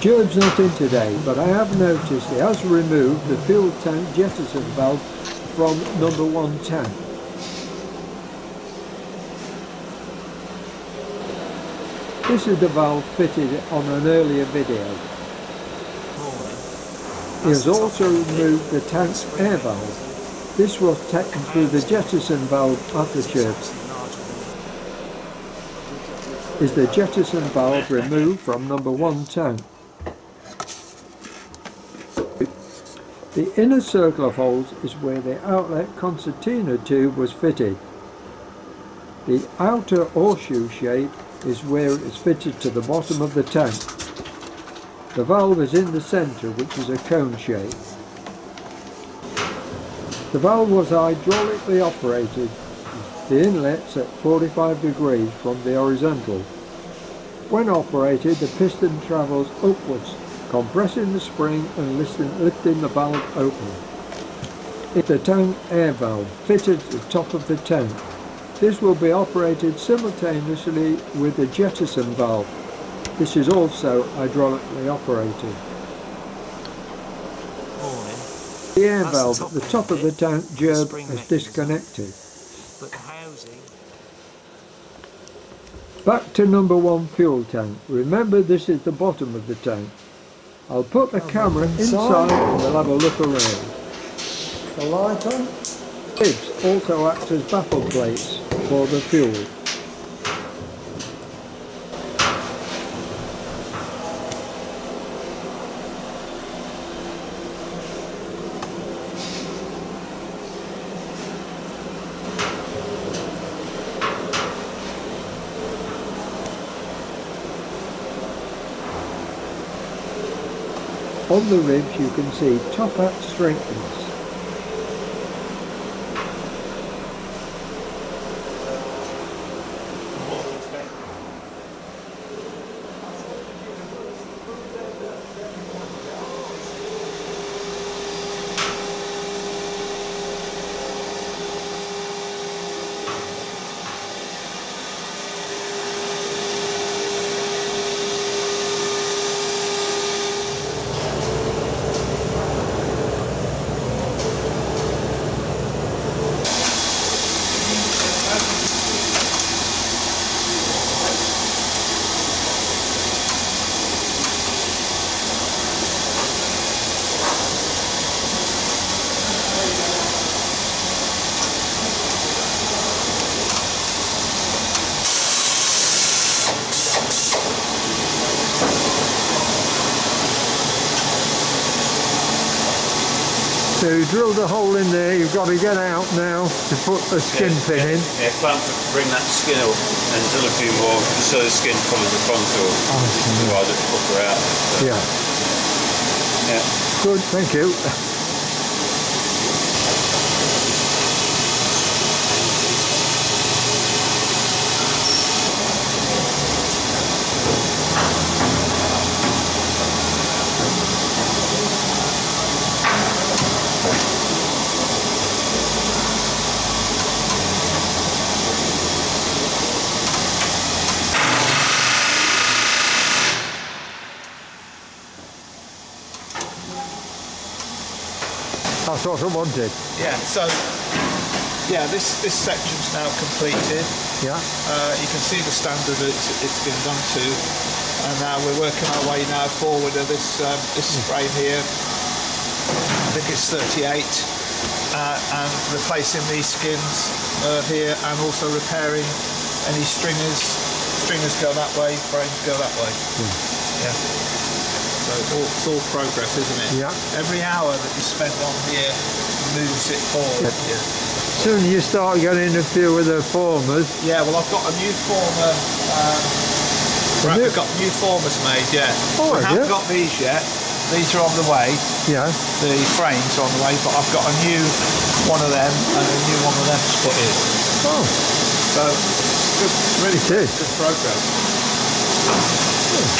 Gerb's not in today, but I have noticed he has removed the fuel tank jettison valve from number 1 tank. This is the valve fitted on an earlier video. He has also removed the tank's air valve. This was taken through the jettison valve aperture. Is the jettison valve removed from number 1 tank. The inner circle of holes is where the outlet concertina tube was fitted. The outer horseshoe shape is where it is fitted to the bottom of the tank. The valve is in the centre, which is a cone shape. The valve was hydraulically operated. The inlet's at 45 degrees from the horizontal. When operated, the piston travels upwards, compressing the spring and lifting the valve open. It's the tank air valve fitted at the top of the tank. This will be operated simultaneously with the jettison valve. This is also hydraulically operated. The air valve at the top of the tank gerb is disconnected. Back to number 1 fuel tank. Remember, this is the bottom of the tank. I'll put the camera inside and we'll have a look around. The light on. Ribs also act as baffle plates for the fuel. On the ribs you can see top hat strengtheners. So you drilled a hole in there, you've got to get out now to put the skin pin in. Yeah, plan to bring that skin up and drill a few more so the skin follows the contour. Otherwise it'll pucker out. So. Yeah. Good, thank you. That's what I wanted. Yeah, so this section's now completed. Yeah. You can see the standard it's been done to, and now we're working our way now forward of this frame here. I think it's 38, and replacing these skins here, and also repairing any stringers. Stringers go that way, frames go that way. Yeah. So it's all progress, isn't it? Yeah. Every hour that you spend on here moves it forward. Yeah. Soon you start getting a few of the formers. Yeah, well I've got a new former, we've got new formers made, yeah. Oh, we haven't got these yet. These are on the way. Yeah. The frames are on the way, but I've got a new one of them and a new one of them to put in. Oh. So, good, really good progress.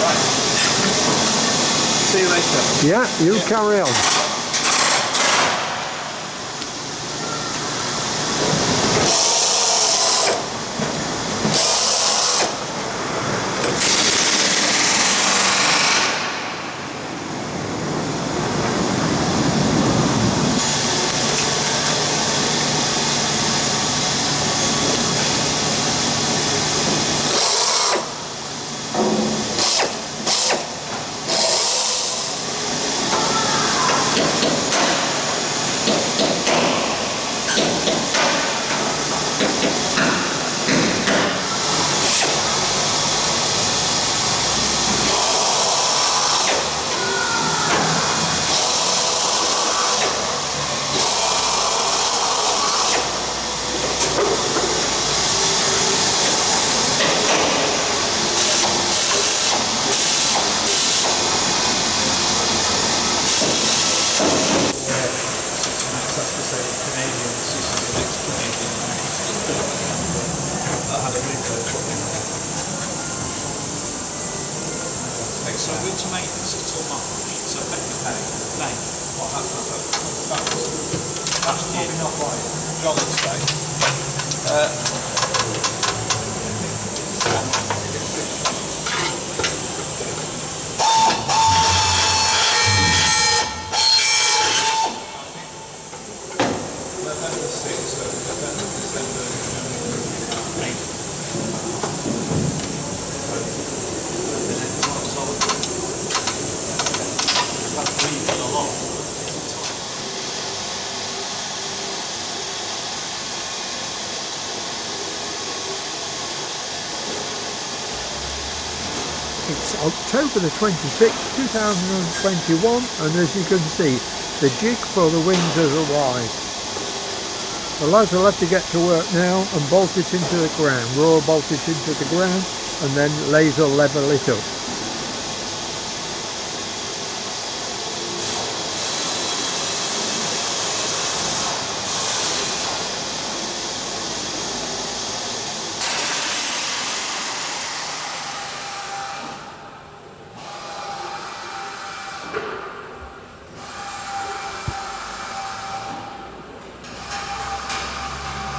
Right. See you later. Yeah, you carry on. John will stay. It's October the 26th, 2021, and as you can see, the jig for the wings has arrived. The lads will have to get to work now and bolt it into the ground, raw bolt it into the ground, and then laser level it up.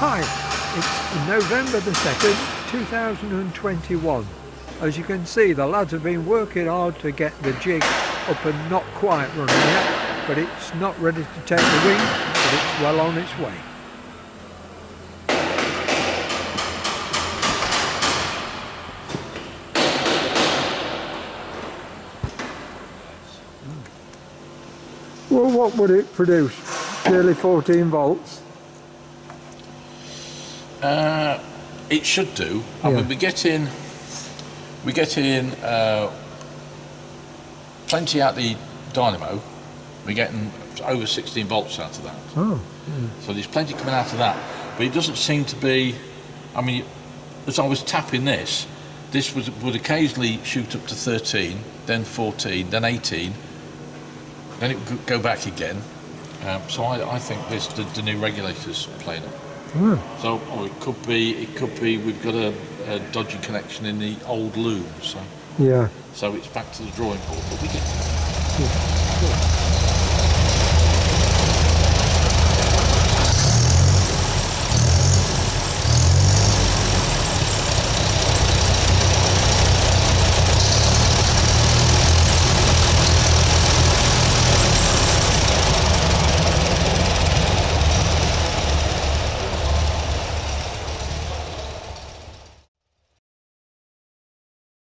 Hi, it's November the 2nd, 2021. As you can see, the lads have been working hard to get the jig up and not quite running yet, but it's not ready to take the wing, but it's well on its way. Well, what would it produce? Nearly 14 volts? It should do. I mean, we get in plenty out the dynamo. We're getting over 16 volts out of that. Oh. So there's plenty coming out of that, but it doesn't seem to be. I mean, as I was tapping this would occasionally shoot up to 13, then 14, then 18, then it would go back again. So I think the new regulator's playing up. So it could be we've got a dodgy connection in the old loom. So yeah. So it's back to the drawing board, but we get.